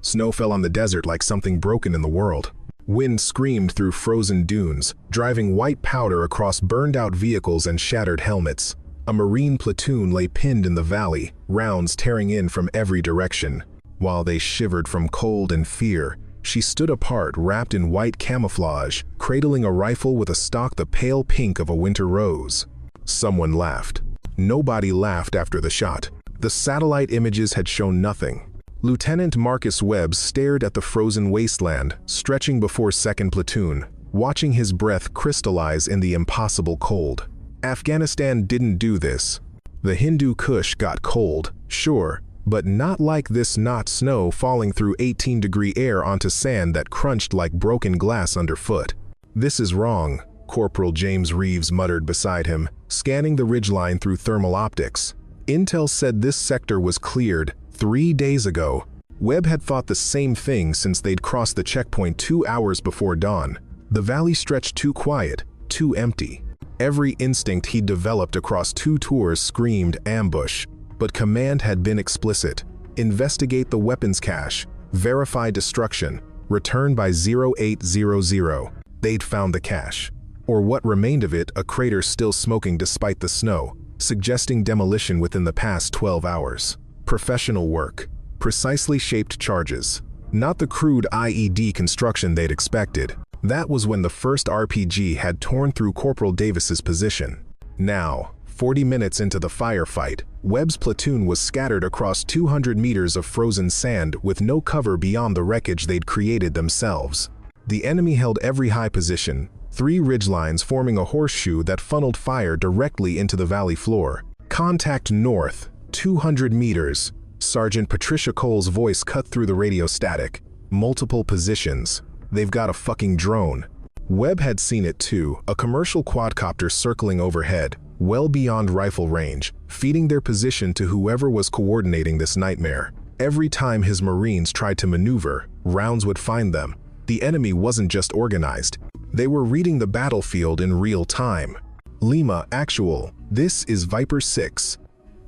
Snow fell on the desert like something broken in the world. Wind screamed through frozen dunes, driving white powder across burned-out vehicles and shattered helmets. A Marine platoon lay pinned in the valley, rounds tearing in from every direction. While they shivered from cold and fear, she stood apart, wrapped in white camouflage, cradling a rifle with a stock the pale pink of a winter rose. Someone laughed. Nobody laughed after the shot. The satellite images had shown nothing. Lieutenant Marcus Webb stared at the frozen wasteland, stretching before 2nd Platoon, watching his breath crystallize in the impossible cold. Afghanistan didn't do this. The Hindu Kush got cold, sure, but not like this. Not snow falling through 18-degree air onto sand that crunched like broken glass underfoot. This is wrong, Corporal James Reeves muttered beside him, scanning the ridgeline through thermal optics. Intel said this sector was cleared 3 days ago. Webb had thought the same thing since they'd crossed the checkpoint 2 hours before dawn. The valley stretched too quiet, too empty. Every instinct he'd developed across 2 tours screamed ambush, but command had been explicit. Investigate the weapons cache, verify destruction, return by 0800. They'd found the cache, or what remained of it, a crater still smoking despite the snow, suggesting demolition within the past 12 hours. Professional work, precisely shaped charges, not the crude IED construction they'd expected. That was when the first RPG had torn through Corporal Davis's position. Now, 40 minutes into the firefight, Webb's platoon was scattered across 200 meters of frozen sand with no cover beyond the wreckage they'd created themselves. The enemy held every high position, 3 ridgelines forming a horseshoe that funneled fire directly into the valley floor. Contact north, 200 meters. Sergeant Patricia Cole's voice cut through the radio static. Multiple positions. They've got a fucking drone. Webb had seen it too, a commercial quadcopter circling overhead, well beyond rifle range, feeding their position to whoever was coordinating this nightmare. Every time his Marines tried to maneuver, rounds would find them. The enemy wasn't just organized. They were reading the battlefield in real time. Lima Actual, this is Viper 6.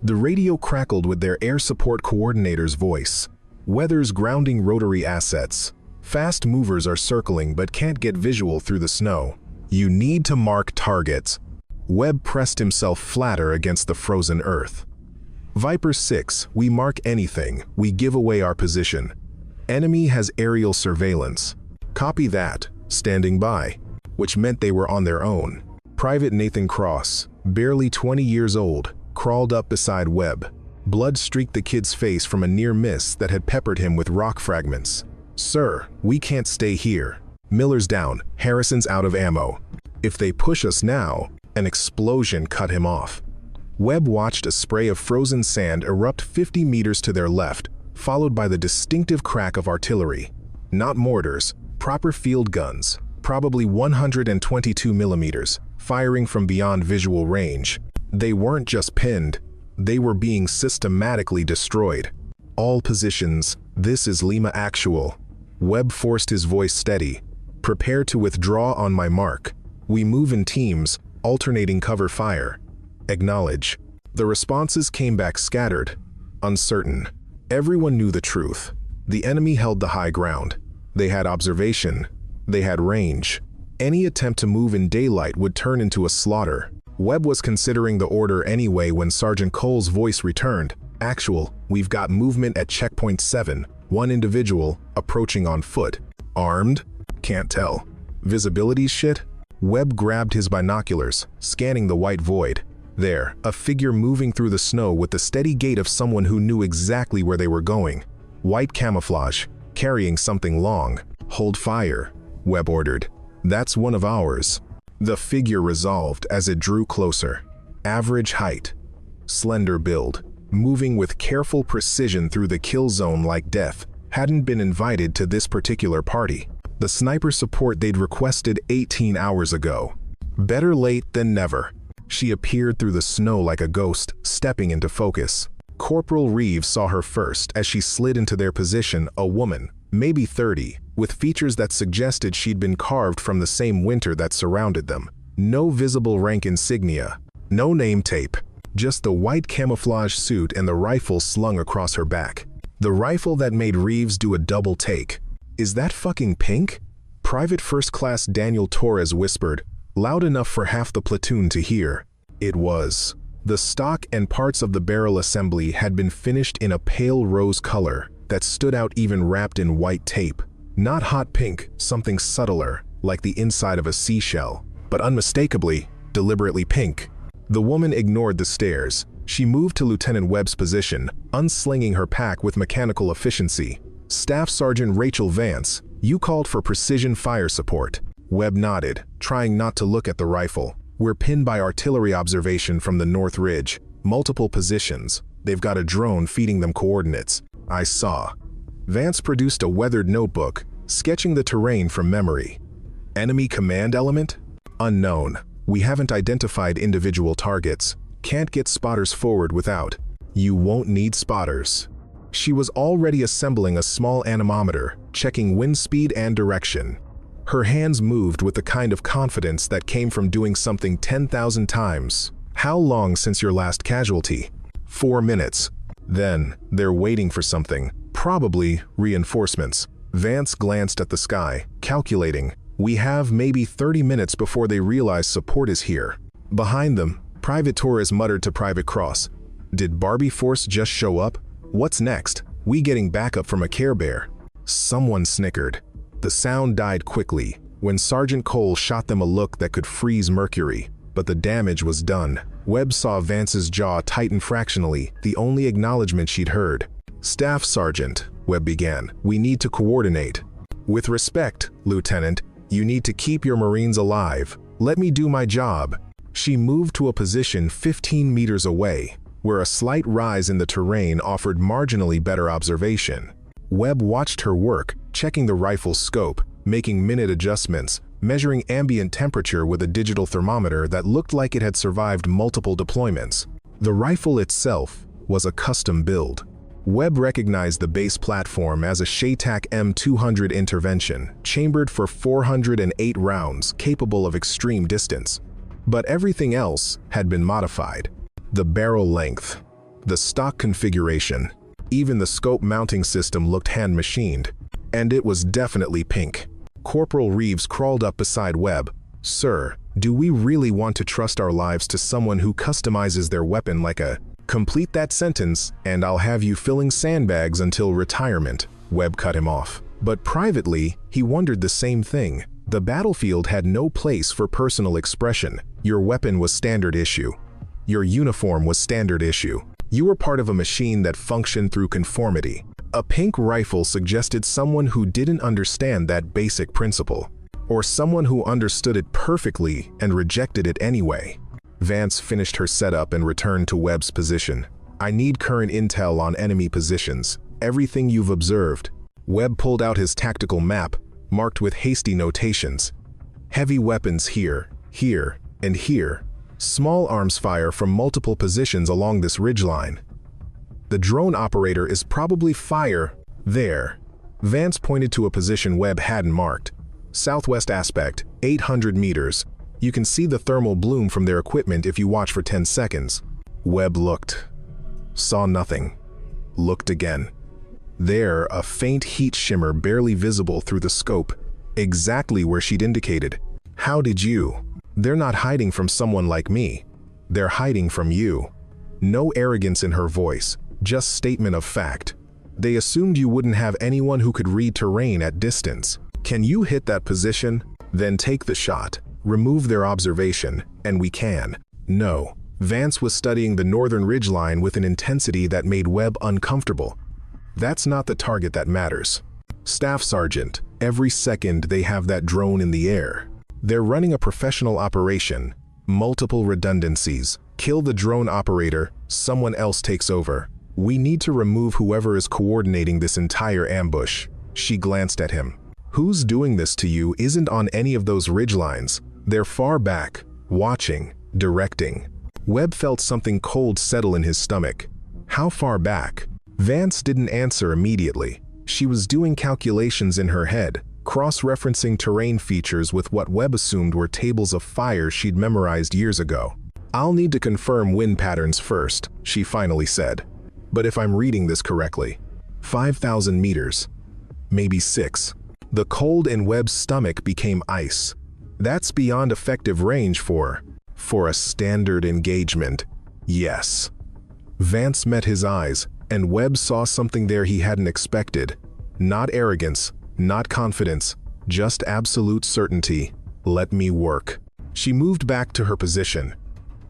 The radio crackled with their air support coordinator's voice. Weather's grounding rotary assets. Fast movers are circling but can't get visual through the snow. You need to mark targets. Webb pressed himself flatter against the frozen earth. Viper 6, we mark anything, we give away our position. Enemy has aerial surveillance. Copy that, standing by. Which meant they were on their own. Private Nathan Cross, barely 20 years old, crawled up beside Webb. Blood streaked the kid's face from a near miss that had peppered him with rock fragments. Sir, we can't stay here. Miller's down, Harrison's out of ammo. If they push us now, an explosion cut him off. Webb watched a spray of frozen sand erupt 50 meters to their left, followed by the distinctive crack of artillery. Not mortars, proper field guns, probably 122 millimeters, firing from beyond visual range. They weren't just pinned, they were being systematically destroyed. All positions, this is Lima Actual. Webb forced his voice steady. Prepare to withdraw on my mark. We move in teams, alternating cover fire. Acknowledge. The responses came back scattered, uncertain. Everyone knew the truth. The enemy held the high ground. They had observation. They had range. Any attempt to move in daylight would turn into a slaughter. Webb was considering the order anyway when Sergeant Cole's voice returned. Actual, we've got movement at checkpoint 7. 1 individual, approaching on foot. Armed? Can't tell. Visibility's shit? Webb grabbed his binoculars, scanning the white void. There, a figure moving through the snow with the steady gait of someone who knew exactly where they were going. White camouflage, carrying something long. Hold fire, Webb ordered. That's one of ours. The figure resolved as it drew closer. Average height. Slender build. Moving with careful precision through the kill zone like death. Hadn't been invited to this particular party. The sniper support they'd requested 18 hours ago. Better late than never. She appeared through the snow like a ghost, stepping into focus. Corporal Reeves saw her first as she slid into their position, a woman, maybe 30, with features that suggested she'd been carved from the same winter that surrounded them. No visible rank insignia, no name tape, just the white camouflage suit and the rifle slung across her back. The rifle that made Reeves do a double take. "Is that fucking pink?" Private First Class Daniel Torres whispered, loud enough for half the platoon to hear. It was. The stock and parts of the barrel assembly had been finished in a pale rose color that stood out even wrapped in white tape. Not hot pink, something subtler, like the inside of a seashell, but unmistakably, deliberately pink. The woman ignored the stares. She moved to Lieutenant Webb's position, unslinging her pack with mechanical efficiency. "Staff Sergeant Rachel Vance, you called for precision fire support." Webb nodded, trying not to look at the rifle. "We're pinned by artillery observation from the North Ridge. Multiple positions. They've got a drone feeding them coordinates." "I saw." Vance produced a weathered notebook, sketching the terrain from memory. "Enemy command element? Unknown. We haven't identified individual targets. Can't get spotters forward without." "You won't need spotters." She was already assembling a small anemometer, checking wind speed and direction. Her hands moved with the kind of confidence that came from doing something 10,000 times. "How long since your last casualty?" 4 minutes. "Then, they're waiting for something. Probably reinforcements." Vance glanced at the sky, calculating. "We have maybe 30 minutes before they realize support is here." Behind them, Private Torres muttered to Private Cross. "Did Barbie Force just show up? What's next? We getting backup from a Care Bear?" Someone snickered. The sound died quickly, when Sergeant Cole shot them a look that could freeze mercury. But the damage was done. Webb saw Vance's jaw tighten fractionally, the only acknowledgement she'd heard. "Staff Sergeant," Webb began, "we need to coordinate." "With respect, Lieutenant, you need to keep your Marines alive. Let me do my job." She moved to a position 15 meters away, where a slight rise in the terrain offered marginally better observation. Webb watched her work, checking the rifle's scope, making minute adjustments, measuring ambient temperature with a digital thermometer that looked like it had survived multiple deployments. The rifle itself was a custom build. Webb recognized the base platform as a Shaytak M200 intervention, chambered for 408 rounds, capable of extreme distance. But everything else had been modified. The barrel length, the stock configuration, even the scope mounting system looked hand-machined. And it was definitely pink. Corporal Reeves crawled up beside Webb. "Sir, do we really want to trust our lives to someone who customizes their weapon like a—" "Complete that sentence, and I'll have you filling sandbags until retirement," Webb cut him off. But privately, he wondered the same thing. The battlefield had no place for personal expression. Your weapon was standard issue. Your uniform was standard issue. You were part of a machine that functioned through conformity. A pink rifle suggested someone who didn't understand that basic principle, or someone who understood it perfectly and rejected it anyway. Vance finished her setup and returned to Webb's position. "I need current intel on enemy positions. Everything you've observed." Webb pulled out his tactical map, marked with hasty notations. "Heavy weapons here, here, and here. Small arms fire from multiple positions along this ridgeline. The drone operator is probably fire there." Vance pointed to a position Webb hadn't marked. "Southwest aspect, 800 meters. You can see the thermal bloom from their equipment if you watch for 10 seconds. Webb looked. Saw nothing. Looked again. There, a faint heat shimmer barely visible through the scope, exactly where she'd indicated. "How did you?" "They're not hiding from someone like me. They're hiding from you." No arrogance in her voice, just statement of fact. "They assumed you wouldn't have anyone who could read terrain at distance. Can you hit that position? Then take the shot. Remove their observation, and we can." No. Vance was studying the northern ridgeline with an intensity that made Webb uncomfortable. "That's not the target that matters. Staff Sergeant, every second they have that drone in the air. They're running a professional operation. Multiple redundancies. Kill the drone operator, someone else takes over. We need to remove whoever is coordinating this entire ambush." She glanced at him. "Who's doing this to you isn't on any of those ridgelines. They're far back, watching, directing." Webb felt something cold settle in his stomach. How far back? Vance didn't answer immediately. She was doing calculations in her head, cross-referencing terrain features with what Webb assumed were tables of fire she'd memorized years ago. "I'll need to confirm wind patterns first," she finally said. "But if I'm reading this correctly, 5,000 meters. Maybe 6. The cold in Webb's stomach became ice. That's beyond effective range for a standard engagement. Yes. Vance met his eyes, and Webb saw something there he hadn't expected. Not arrogance, not confidence, just absolute certainty. Let me work. She moved back to her position.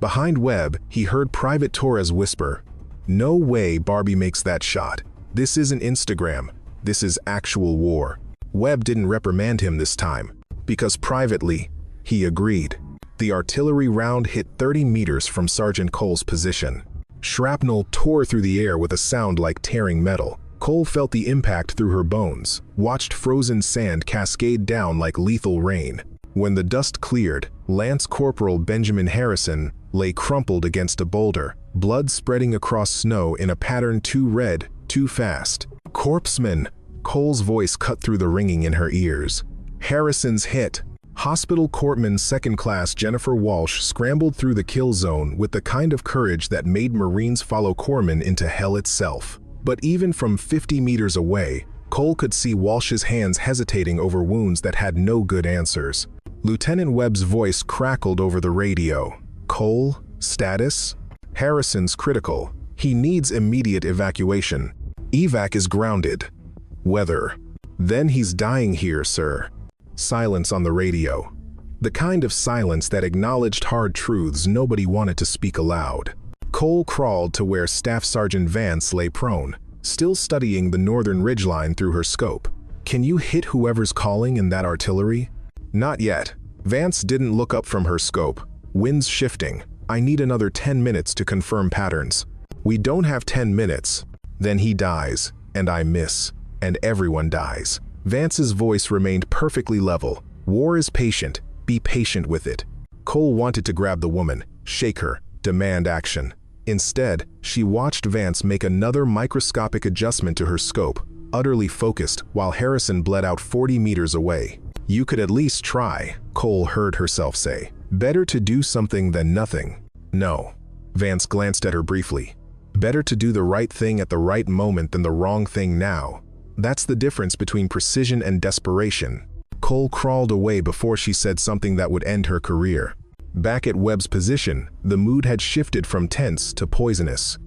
Behind Webb, he heard Private Torres whisper, "No way Barbie makes that shot. This isn't Instagram. This is actual war." Webb didn't reprimand him this time, because privately, he agreed. The artillery round hit 30 meters from Sergeant Cole's position. Shrapnel tore through the air with a sound like tearing metal. Cole felt the impact through her bones, watched frozen sand cascade down like lethal rain. When the dust cleared, Lance Corporal Benjamin Harrison lay crumpled against a boulder, blood spreading across snow in a pattern too red, too fast. "Corpsman!" Cole's voice cut through the ringing in her ears. Harrison's hit. Hospital Corpsman Second Class Jennifer Walsh scrambled through the kill zone with the kind of courage that made Marines follow corpsmen into hell itself. But even from 50 meters away, Cole could see Walsh's hands hesitating over wounds that had no good answers. Lieutenant Webb's voice crackled over the radio. "Cole, status?" "Harrison's critical. He needs immediate evacuation. Evac is grounded." "Weather." "Then he's dying here, sir." Silence on the radio. The kind of silence that acknowledged hard truths nobody wanted to speak aloud. Cole crawled to where Staff Sergeant Vance lay prone, still studying the northern ridgeline through her scope. "Can you hit whoever's calling in that artillery?" "Not yet." Vance didn't look up from her scope. "Wind's shifting. I need another 10 minutes to confirm patterns." "We don't have 10 minutes. Then he dies, and I miss, and everyone dies." Vance's voice remained perfectly level. "War is patient. Be patient with it." Cole wanted to grab the woman, shake her, demand action. Instead, she watched Vance make another microscopic adjustment to her scope, utterly focused, while Harrison bled out 40 meters away. "You could at least try," Cole heard herself say. "Better to do something than nothing." "No." Vance glanced at her briefly. "Better to do the right thing at the right moment than the wrong thing now. That's the difference between precision and desperation." Cole crawled away before she said something that would end her career. Back at Webb's position, the mood had shifted from tense to poisonous.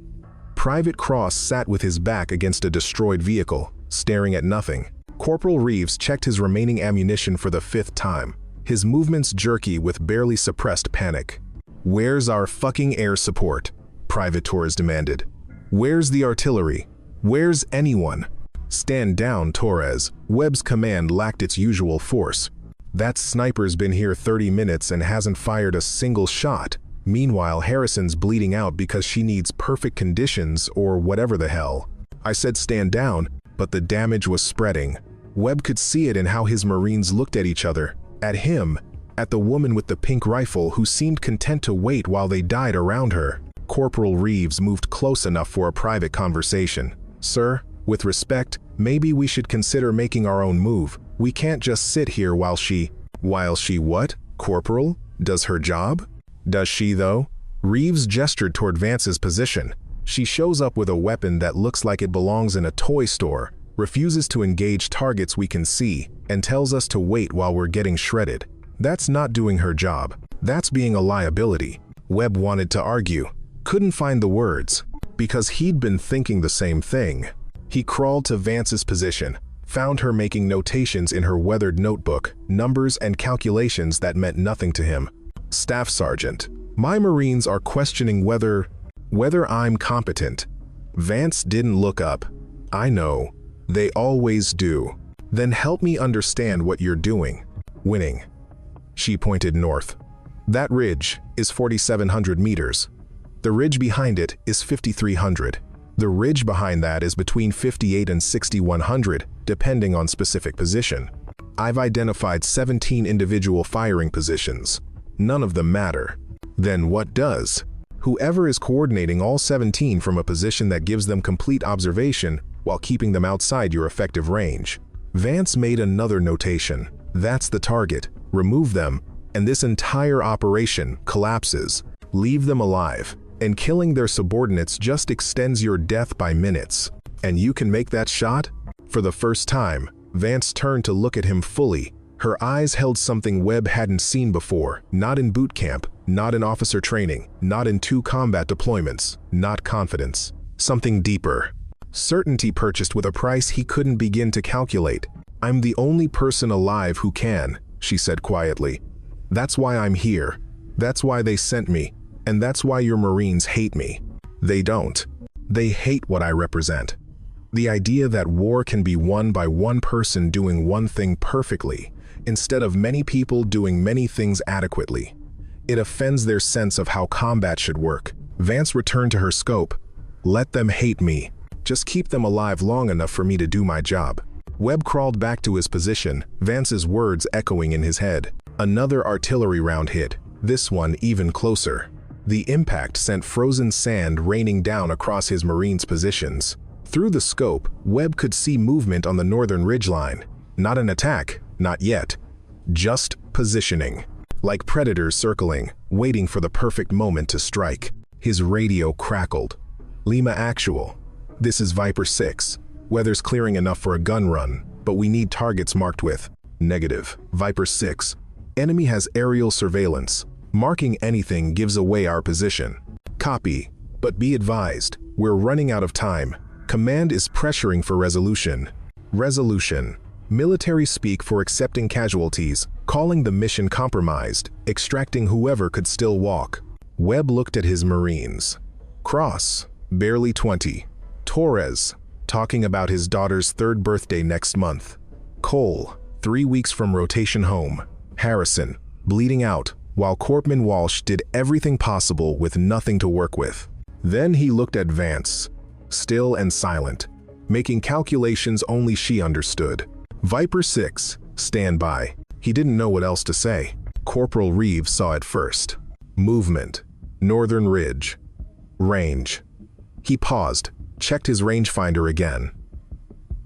Private Cross sat with his back against a destroyed vehicle, staring at nothing. Corporal Reeves checked his remaining ammunition for the 5th time, his movements jerky with barely suppressed panic. "Where's our fucking air support?" Private Torres demanded. "Where's the artillery? Where's anyone?" "Stand down, Torres." Webb's command lacked its usual force. "That sniper's been here 30 minutes and hasn't fired a single shot." Meanwhile, Harrison's bleeding out because she needs perfect conditions or whatever the hell. "I said stand down, but the damage was spreading." Webb could see it in how his Marines looked at each other, at him, at the woman with the pink rifle who seemed content to wait while they died around her. Corporal Reeves moved close enough for a private conversation. "Sir, with respect, maybe we should consider making our own move. We can't just sit here while she..." "While she what, Corporal? Does her job?" "Does she, though?" Reeves gestured toward Vance's position. "She shows up with a weapon that looks like it belongs in a toy store, refuses to engage targets we can see, and tells us to wait while we're getting shredded. That's not doing her job. That's being a liability." Webb wanted to argue, couldn't find the words, because he'd been thinking the same thing. He crawled to Vance's position, found her making notations in her weathered notebook, numbers and calculations that meant nothing to him. "Staff Sergeant, my Marines are questioning whether I'm competent." Vance didn't look up. "I know. They always do." "Then help me understand what you're doing." "Winning." She pointed north. "That ridge is 4,700 meters. The ridge behind it is 5,300. The ridge behind that is between 58 and 6,100, depending on specific position. I've identified 17 individual firing positions. None of them matter." "Then what does?" "Whoever is coordinating all 17 from a position that gives them complete observation while keeping them outside your effective range." Vance made another notation. "That's the target. Remove them, and this entire operation collapses. Leave them alive, and killing their subordinates just extends your death by minutes." And you can make that shot? For the first time, Vance turned to look at him fully. Her eyes held something Webb hadn't seen before, not in boot camp, not in officer training, not in 2 combat deployments, not confidence. Something deeper. Certainty purchased with a price he couldn't begin to calculate. "I'm the only person alive who can," she said quietly. "That's why I'm here. That's why they sent me. And that's why your Marines hate me." They don't. They hate what I represent. The idea that war can be won by one person doing one thing perfectly, instead of many people doing many things adequately. It offends their sense of how combat should work. Vance returned to her scope. "Let them hate me. Just keep them alive long enough for me to do my job." Webb crawled back to his position, Vance's words echoing in his head. Another artillery round hit, this one even closer. The impact sent frozen sand raining down across his Marines' positions. Through the scope, Webb could see movement on the northern ridgeline. Not an attack, not yet. Just positioning. Like predators circling, waiting for the perfect moment to strike. His radio crackled. "Lima Actual. This is Viper 6. Weather's clearing enough for a gun run, but we need targets marked with negative. Viper 6. Enemy has aerial surveillance. Marking anything gives away our position. Copy, but be advised, we're running out of time. Command is pressuring for resolution." Resolution. Military speak for accepting casualties, calling the mission compromised, extracting whoever could still walk. Webb looked at his Marines. Cross, barely 20. Torres, talking about his daughter's 3rd birthday next month. Cole, 3 weeks from rotation home. Harrison, bleeding out, while Corpman Walsh did everything possible with nothing to work with. Then he looked at Vance, still and silent, making calculations only she understood. Viper 6, stand by. He didn't know what else to say. Corporal Reeves saw it first. Movement. Northern ridge. Range. He paused, checked his rangefinder again.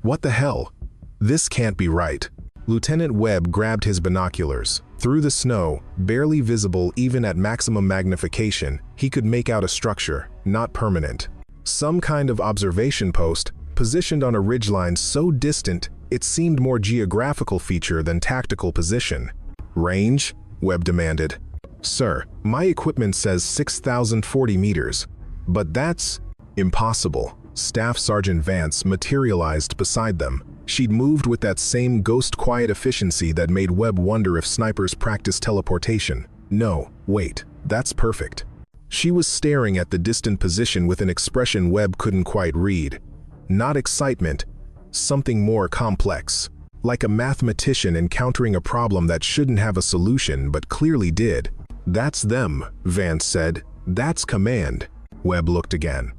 What the hell? This can't be right. Lieutenant Webb grabbed his binoculars. Through the snow, barely visible even at maximum magnification, he could make out a structure, not permanent. Some kind of observation post, positioned on a ridgeline so distant it seemed more geographical feature than tactical position. "Range?" Webb demanded. "Sir, my equipment says 6,040 meters. But that's impossible." Staff Sergeant Vance materialized beside them. She'd moved with that same ghost-quiet efficiency that made Webb wonder if snipers practice teleportation. "No, wait, that's perfect." She was staring at the distant position with an expression Webb couldn't quite read. Not excitement, something more complex. Like a mathematician encountering a problem that shouldn't have a solution but clearly did. "That's them," Vance said. "That's command." Webb looked again.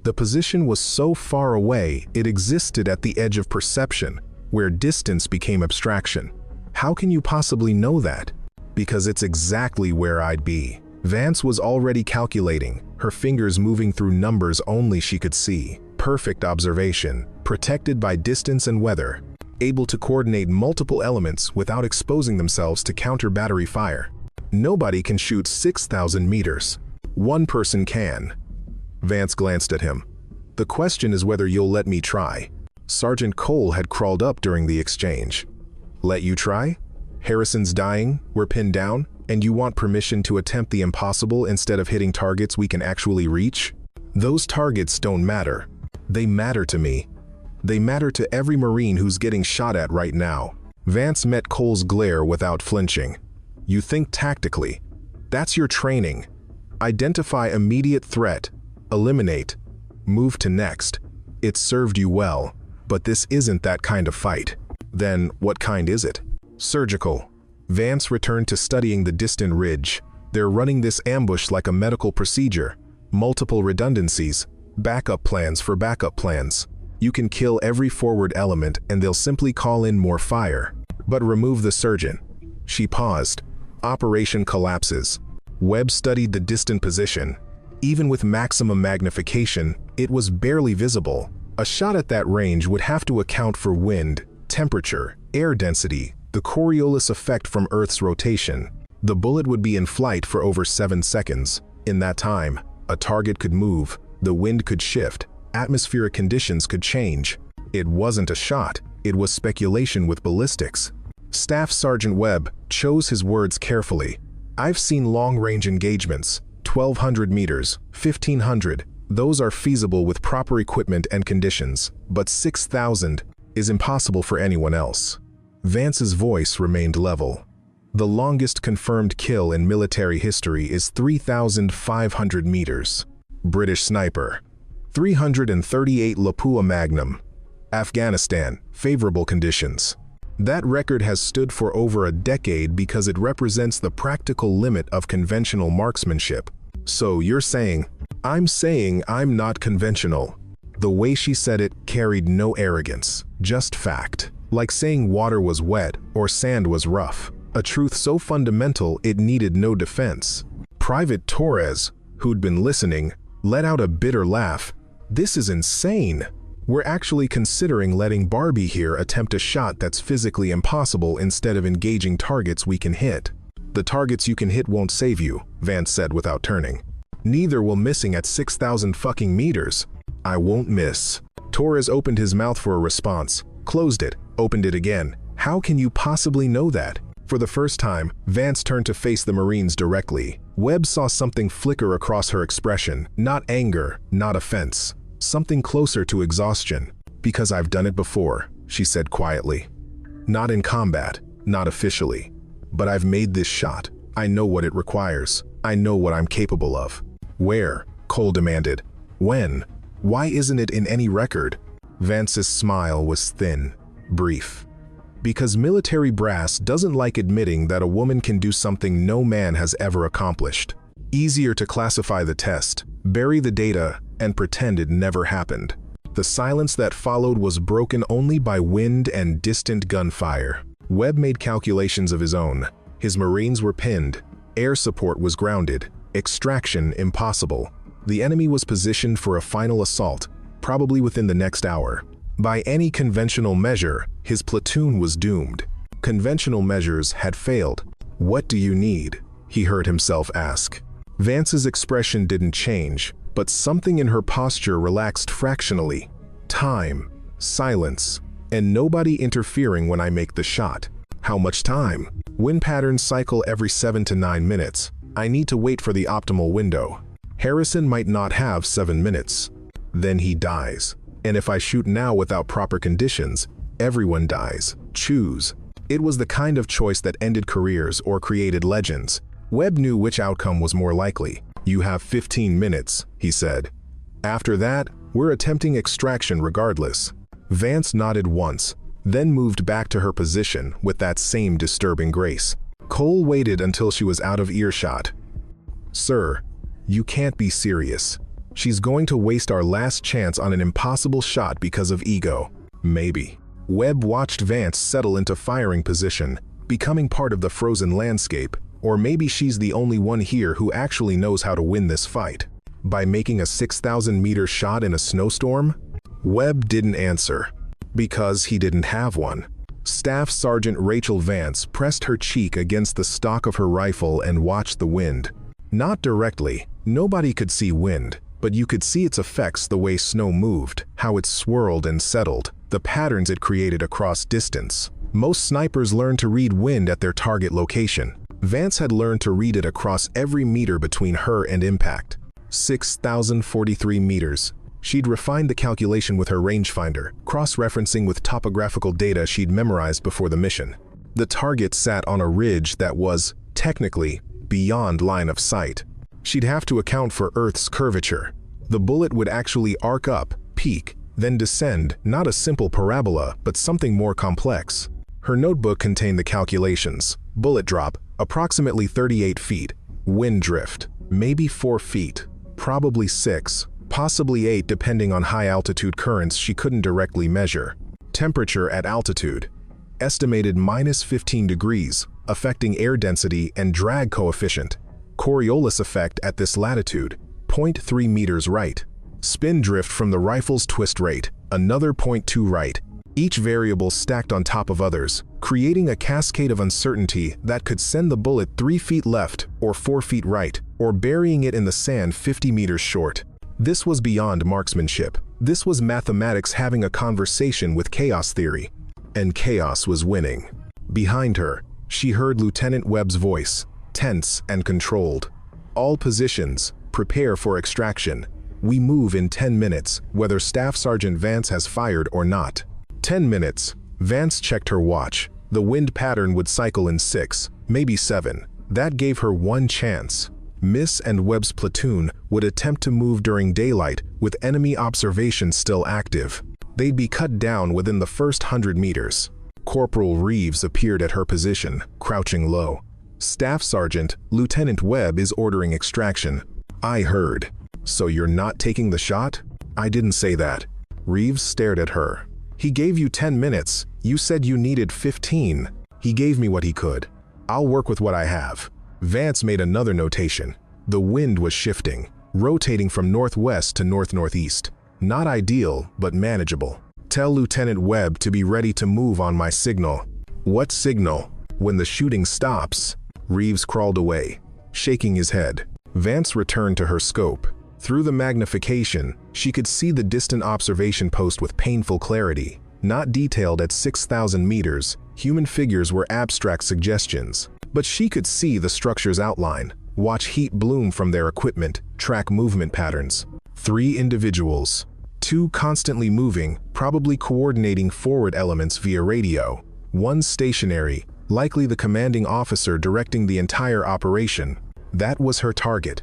The position was so far away it existed at the edge of perception, where distance became abstraction. How can you possibly know that? Because it's exactly where I'd be. Vance was already calculating, her fingers moving through numbers only she could see. Perfect observation, protected by distance and weather, able to coordinate multiple elements without exposing themselves to counter battery fire. Nobody can shoot 6,000 meters. One person can. Vance glanced at him. "The question is whether you'll let me try." Sergeant Cole had crawled up during the exchange. "Let you try? Harrison's dying, we're pinned down, and you want permission to attempt the impossible instead of hitting targets we can actually reach? Those targets don't matter. They matter to me. They matter to every Marine who's getting shot at right now." Vance met Cole's glare without flinching. "You think tactically. That's your training. Identify immediate threat. Eliminate. Move to next. It served you well, but this isn't that kind of fight." "Then what kind is it?" "Surgical." Vance returned to studying the distant ridge. "They're running this ambush like a medical procedure. Multiple redundancies. Backup plans for backup plans. You can kill every forward element and they'll simply call in more fire. But remove the surgeon." She paused. "Operation collapses." Webb studied the distant position. Even with maximum magnification, it was barely visible. A shot at that range would have to account for wind, temperature, air density, the Coriolis effect from Earth's rotation. The bullet would be in flight for over 7 seconds. In that time, a target could move, the wind could shift, Atmospheric conditions could change. It wasn't a shot, it was speculation with ballistics. Staff Sergeant Webb chose his words carefully. I've seen long-range engagements, 1,200 meters, 1,500. Those are feasible with proper equipment and conditions, but 6,000 is impossible for anyone else. Vance's voice remained level. The longest confirmed kill in military history is 3,500 meters. British sniper. 338 Lapua Magnum. Afghanistan, favorable conditions. That record has stood for over a decade because it represents the practical limit of conventional marksmanship. So you're saying, I'm saying I'm not conventional. The way she said it carried no arrogance, just fact. Like saying water was wet or sand was rough. A truth so fundamental it needed no defense. Private Torres, who'd been listening, let out a bitter laugh. This is insane. We're actually considering letting Barbie here attempt a shot that's physically impossible instead of engaging targets we can hit. The targets you can hit won't save you, Vance said without turning. Neither will missing at 6,000 fucking meters. I won't miss. Torres opened his mouth for a response, closed it, opened it again. How can you possibly know that? For the first time, Vance turned to face the Marines directly. Webb saw something flicker across her expression, not anger, not offense. Something closer to exhaustion. Because I've done it before, she said quietly. Not in combat, not officially. But I've made this shot. I know what it requires. I know what I'm capable of. Where? Cole demanded. When? Why isn't it in any record? Vance's smile was thin, brief. Because military brass doesn't like admitting that a woman can do something no man has ever accomplished. Easier to classify the test, bury the data, and pretend it never happened. The silence that followed was broken only by wind and distant gunfire. Webb made calculations of his own. His Marines were pinned. Air support was grounded. Extraction impossible. The enemy was positioned for a final assault, probably within the next hour. By any conventional measure, his platoon was doomed. Conventional measures had failed. What do you need? He heard himself ask. Vance's expression didn't change, but something in her posture relaxed fractionally. Time, silence, and nobody interfering when I make the shot. How much time? Wind patterns cycle every 7 to 9 minutes. I need to wait for the optimal window. Harrison might not have 7 minutes. Then he dies. And if I shoot now without proper conditions, everyone dies. Choose. It was the kind of choice that ended careers or created legends. Webb knew which outcome was more likely. You have 15 minutes, he said. After that, we're attempting extraction regardless. Vance nodded once, then moved back to her position with that same disturbing grace. Cole waited until she was out of earshot. Sir, you can't be serious. She's going to waste our last chance on an impossible shot because of ego. Maybe. Webb watched Vance settle into firing position, becoming part of the frozen landscape. Or maybe she's the only one here who actually knows how to win this fight. By making a 6,000-meter shot in a snowstorm? Webb didn't answer. Because he didn't have one. Staff Sergeant Rachel Vance pressed her cheek against the stock of her rifle and watched the wind. Not directly. Nobody could see wind. But you could see its effects the way snow moved, how it swirled and settled, the patterns it created across distance. Most snipers learn to read wind at their target location. Vance had learned to read it across every meter between her and impact. 6,043 meters. She'd refined the calculation with her rangefinder, cross-referencing with topographical data she'd memorized before the mission. The target sat on a ridge that was, technically, beyond line of sight. She'd have to account for Earth's curvature. The bullet would actually arc up, peak, then descend, not a simple parabola, but something more complex. Her notebook contained the calculations. Bullet drop, approximately 38 feet. Wind drift, maybe 4 feet. Probably 6, possibly 8 depending on high-altitude currents she couldn't directly measure. Temperature at altitude, estimated minus 15 degrees, affecting air density and drag coefficient. Coriolis effect at this latitude, 0.3 meters right. Spin drift from the rifle's twist rate, another 0.2 right. Each variable stacked on top of others, creating a cascade of uncertainty that could send the bullet 3 feet left or 4 feet right, or burying it in the sand 50 meters short. This was beyond marksmanship, This was mathematics having a conversation with chaos theory, and chaos was winning. Behind her, she heard Lieutenant Webb's voice, tense and controlled. All positions, prepare for extraction. We move in 10 minutes, whether Staff Sergeant Vance has fired or not. 10 minutes. Vance checked her watch. The wind pattern would cycle in 6, maybe 7. That gave her one chance. Miss and Webb's platoon would attempt to move during daylight with enemy observation still active. They'd be cut down within the first 100 meters. Corporal Reeves appeared at her position, crouching low. Staff Sergeant, Lieutenant Webb is ordering extraction. I heard. So you're not taking the shot? I didn't say that. Reeves stared at her. He gave you 10 minutes. You said you needed 15. He gave me what he could. I'll work with what I have. Vance made another notation. The wind was shifting, rotating from northwest to north-northeast. Not ideal, but manageable. Tell Lieutenant Webb to be ready to move on my signal. What signal? When the shooting stops. Reeves crawled away, shaking his head. Vance returned to her scope. Through the magnification, she could see the distant observation post with painful clarity. Not detailed at 6,000 meters, human figures were abstract suggestions. But she could see the structure's outline, watch heat bloom from their equipment, track movement patterns. 3 individuals. 2 constantly moving, probably coordinating forward elements via radio. 1 stationary, likely the commanding officer directing the entire operation. That was her target.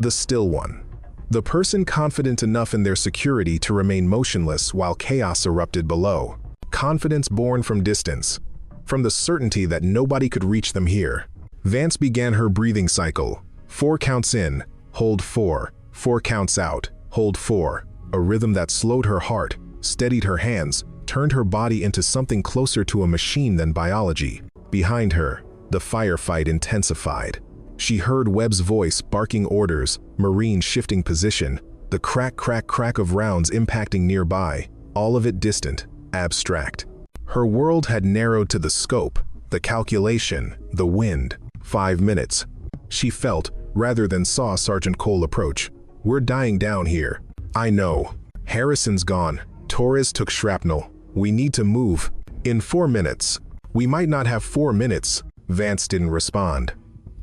The still one. The person confident enough in their security to remain motionless while chaos erupted below. Confidence born from distance. From the certainty that nobody could reach them here. Vance began her breathing cycle. 4 counts in, hold 4. 4 counts out, hold 4. A rhythm that slowed her heart, steadied her hands, turned her body into something closer to a machine than biology. Behind her, the firefight intensified. She heard Webb's voice barking orders, Marine shifting position, the crack crack crack of rounds impacting nearby, all of it distant, abstract. Her world had narrowed to the scope, the calculation, the wind. 5 minutes. She felt, rather than saw Sergeant Cole approach. We're dying down here. I know. Harrison's gone. Torres took shrapnel. We need to move. In 4 minutes. We might not have 4 minutes. Vance didn't respond.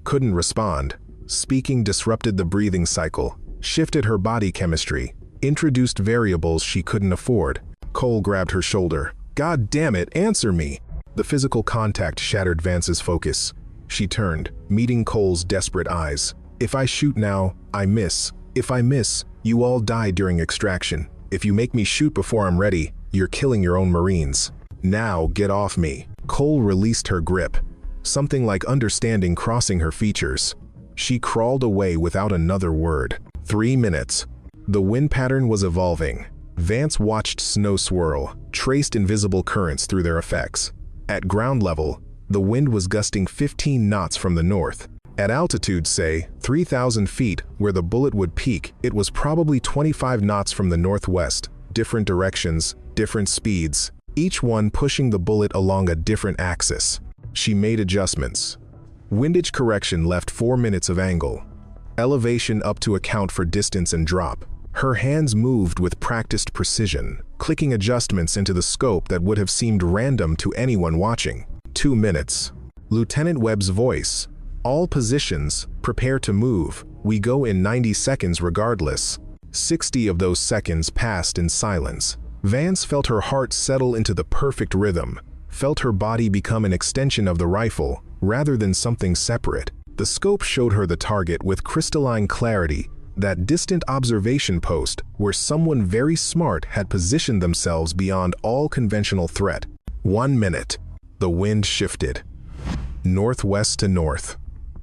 Couldn't respond. Speaking disrupted the breathing cycle, shifted her body chemistry, introduced variables she couldn't afford. Cole grabbed her shoulder. God damn it, answer me! The physical contact shattered Vance's focus. She turned, meeting Cole's desperate eyes. If I shoot now, I miss. If I miss, you all die during extraction. If you make me shoot before I'm ready, you're killing your own Marines. Now get off me. Cole released her grip. Something like understanding crossing her features. She crawled away without another word. 3 minutes. The wind pattern was evolving. Vance watched snow swirl, traced invisible currents through their effects. At ground level, the wind was gusting 15 knots from the north. At altitude, say, 3,000 feet, where the bullet would peak, it was probably 25 knots from the northwest. Different directions, different speeds, each one pushing the bullet along a different axis. She made adjustments. Windage correction left 4 minutes of angle. Elevation up to account for distance and drop. Her hands moved with practiced precision, clicking adjustments into the scope that would have seemed random to anyone watching. 2 minutes. Lieutenant Webb's voice. All positions, prepare to move. We go in 90 seconds regardless. 60 of those seconds passed in silence. Vance felt her heart settle into the perfect rhythm, felt her body become an extension of the rifle, rather than something separate. The scope showed her the target with crystalline clarity, that distant observation post where someone very smart had positioned themselves beyond all conventional threat. 1 minute. The wind shifted. Northwest to north.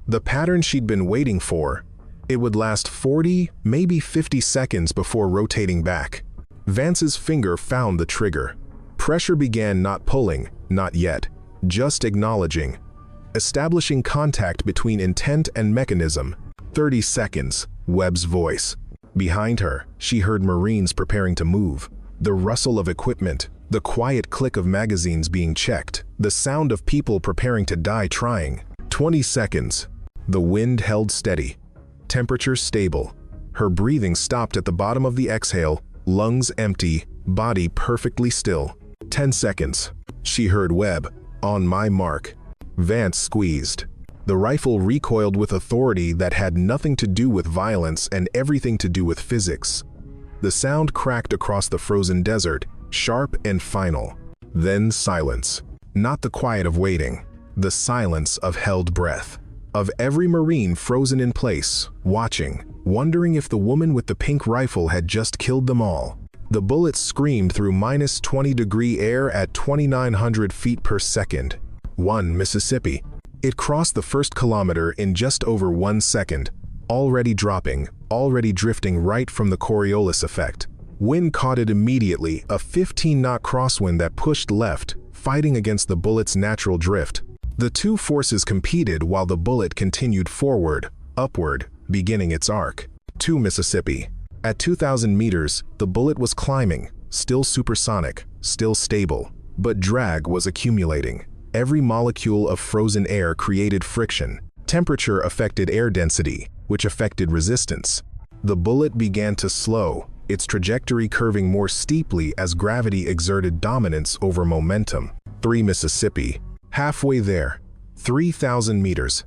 The pattern she'd been waiting for. It would last 40, maybe 50 seconds before rotating back. Vance's finger found the trigger. Pressure began, not pulling, not yet, just acknowledging. Establishing contact between intent and mechanism. 30 seconds. Webb's voice. Behind her, she heard Marines preparing to move. The rustle of equipment, the quiet click of magazines being checked, the sound of people preparing to die trying. 20 seconds. The wind held steady. Temperature stable. Her breathing stopped at the bottom of the exhale, Lungs empty, body perfectly still. 10 seconds. She heard Webb. On my mark. Vance squeezed. The rifle recoiled with authority that had nothing to do with violence and everything to do with physics. The sound cracked across the frozen desert, sharp and final. Then silence. Not the quiet of waiting. The silence of held breath. Of every Marine frozen in place, watching, wondering if the woman with the pink rifle had just killed them all. The bullet screamed through -20-degree air at 2,900 feet per second. 1 Mississippi. It crossed the first kilometer in just over 1 second, already dropping, already drifting right from the Coriolis effect. Wind caught it immediately, a 15-knot crosswind that pushed left, fighting against the bullet's natural drift. The two forces competed while the bullet continued forward, upward, beginning its arc. 2 Mississippi. At 2,000 meters, the bullet was climbing, still supersonic, still stable, but drag was accumulating. Every molecule of frozen air created friction. Temperature affected air density, which affected resistance. The bullet began to slow, its trajectory curving more steeply as gravity exerted dominance over momentum. 3 Mississippi. Halfway there. 3,000 meters.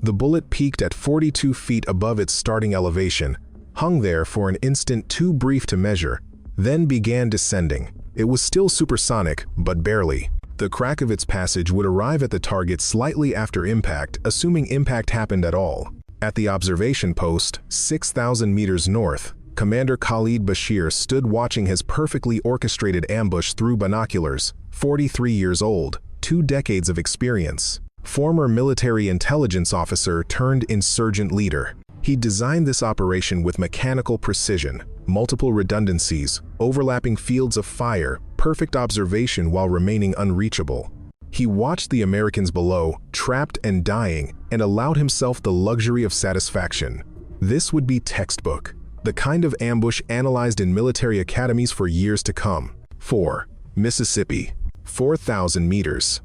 The bullet peaked at 42 feet above its starting elevation, hung there for an instant too brief to measure, then began descending. It was still supersonic, but barely. The crack of its passage would arrive at the target slightly after impact, assuming impact happened at all. At the observation post, 6,000 meters north, Commander Khalid Bashir stood watching his perfectly orchestrated ambush through binoculars. 43 years old, 2 decades of experience. Former military intelligence officer turned insurgent leader. He designed this operation with mechanical precision, multiple redundancies, overlapping fields of fire, perfect observation while remaining unreachable. He watched the Americans below, trapped and dying, and allowed himself the luxury of satisfaction. This would be textbook, the kind of ambush analyzed in military academies for years to come. 4 Mississippi. 4,000 meters.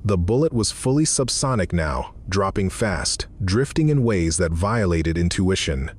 The bullet was fully subsonic now, dropping fast, drifting in ways that violated intuition.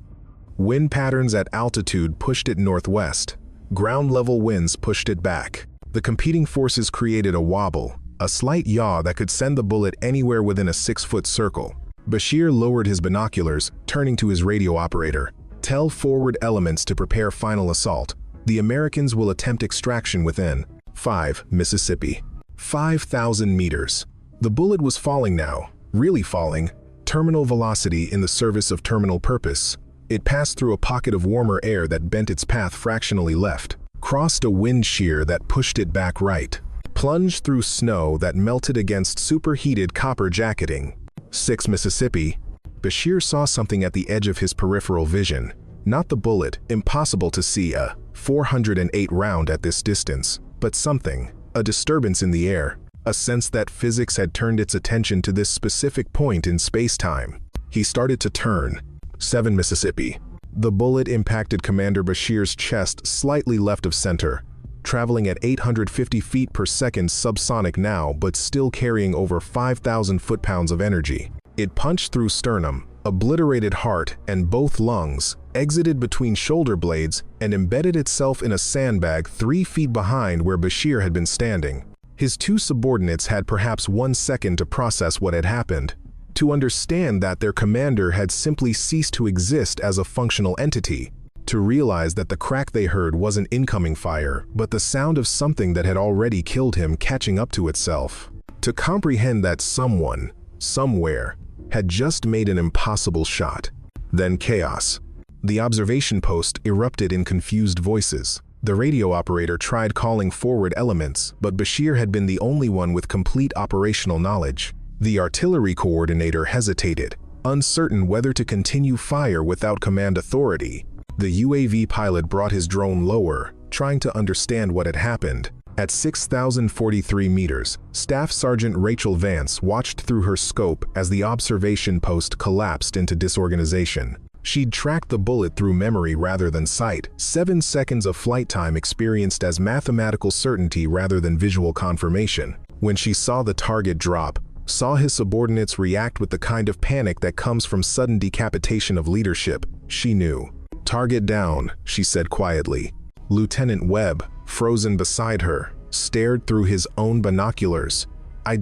Wind patterns at altitude pushed it northwest. Ground-level winds pushed it back. The competing forces created a wobble, a slight yaw that could send the bullet anywhere within a 6-foot circle. Bashir lowered his binoculars, turning to his radio operator. Tell forward elements to prepare final assault. The Americans will attempt extraction within. 5 Mississippi. 5,000 meters. The bullet was falling now, really falling. Terminal velocity in the service of terminal purpose. It passed through a pocket of warmer air that bent its path fractionally left, crossed a wind shear that pushed it back right, plunged through snow that melted against superheated copper jacketing. 6 Mississippi. Bashir saw something at the edge of his peripheral vision. Not the bullet, impossible to see a 408 round at this distance, but something, a disturbance in the air, a sense that physics had turned its attention to this specific point in space-time. He started to turn. 7 Mississippi. The bullet impacted Commander Bashir's chest slightly left of center, traveling at 850 feet per second subsonic now, but still carrying over 5,000 foot-pounds of energy. It punched through sternum, obliterated heart and both lungs, exited between shoulder blades, and embedded itself in a sandbag 3 feet behind where Bashir had been standing. His 2 subordinates had perhaps 1 second to process what had happened, to understand that their commander had simply ceased to exist as a functional entity, to realize that the crack they heard wasn't incoming fire, but the sound of something that had already killed him catching up to itself, to comprehend that someone, somewhere, had just made an impossible shot. Then chaos. The observation post erupted in confused voices. The radio operator tried calling forward elements, but Bashir had been the only one with complete operational knowledge. The artillery coordinator hesitated, uncertain whether to continue fire without command authority. The UAV pilot brought his drone lower, trying to understand what had happened. At 6,043 meters, Staff Sergeant Rachel Vance watched through her scope as the observation post collapsed into disorganization. She'd tracked the bullet through memory rather than sight, 7 seconds of flight time experienced as mathematical certainty rather than visual confirmation. When she saw the target drop, saw his subordinates react with the kind of panic that comes from sudden decapitation of leadership, she knew. "Target down," she said quietly. Lieutenant Webb, frozen beside her, stared through his own binoculars. I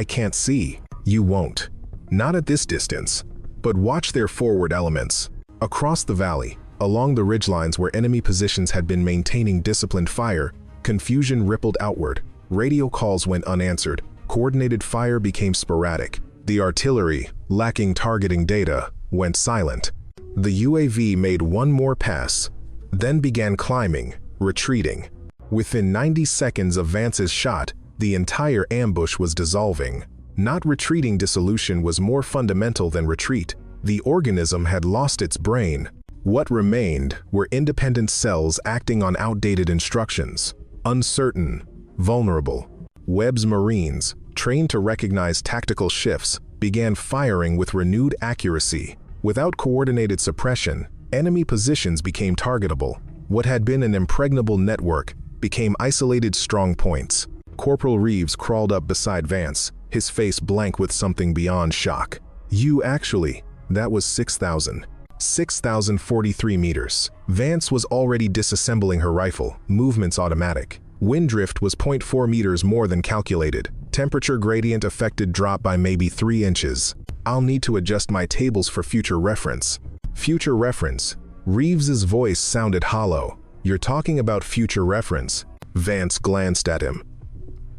can't see. You won't. Not at this distance. But watch their forward elements. Across the valley, along the ridgelines where enemy positions had been maintaining disciplined fire, confusion rippled outward. Radio calls went unanswered. Coordinated fire became sporadic. The artillery, lacking targeting data, went silent. The UAV made one more pass, then began climbing, retreating. Within 90 seconds of Vance's shot, the entire ambush was dissolving. Not retreating, dissolution was more fundamental than retreat. The organism had lost its brain. What remained were independent cells acting on outdated instructions. Uncertain, vulnerable. Webb's Marines, trained to recognize tactical shifts, began firing with renewed accuracy. Without coordinated suppression, enemy positions became targetable. What had been an impregnable network became isolated strong points. Corporal Reeves crawled up beside Vance, his face blank with something beyond shock. That was 6,043 meters. Vance was already disassembling her rifle, movements automatic. Wind drift was 0.4 meters more than calculated. Temperature gradient affected drop by maybe 3 inches. I'll need to adjust my tables for future reference. Future reference? Reeves's voice sounded hollow. You're talking about future reference? Vance glanced at him.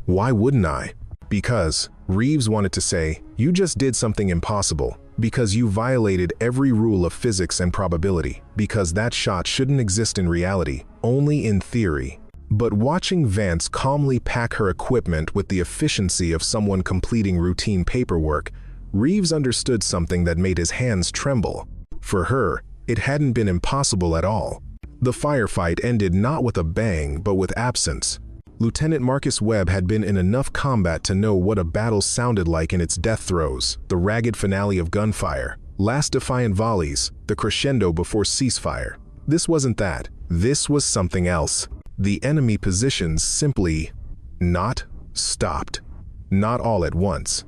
Why wouldn't I? Because, Reeves wanted to say, you just did something impossible. Because you violated every rule of physics and probability. Because that shot shouldn't exist in reality, only in theory. But watching Vance calmly pack her equipment with the efficiency of someone completing routine paperwork, Reeves understood something that made his hands tremble. For her, it hadn't been impossible at all. The firefight ended not with a bang, but with absence. Lieutenant Marcus Webb had been in enough combat to know what a battle sounded like in its death throes, the ragged finale of gunfire, last defiant volleys, the crescendo before ceasefire. This wasn't that. This was something else. The enemy positions simply not stopped. Not all at once.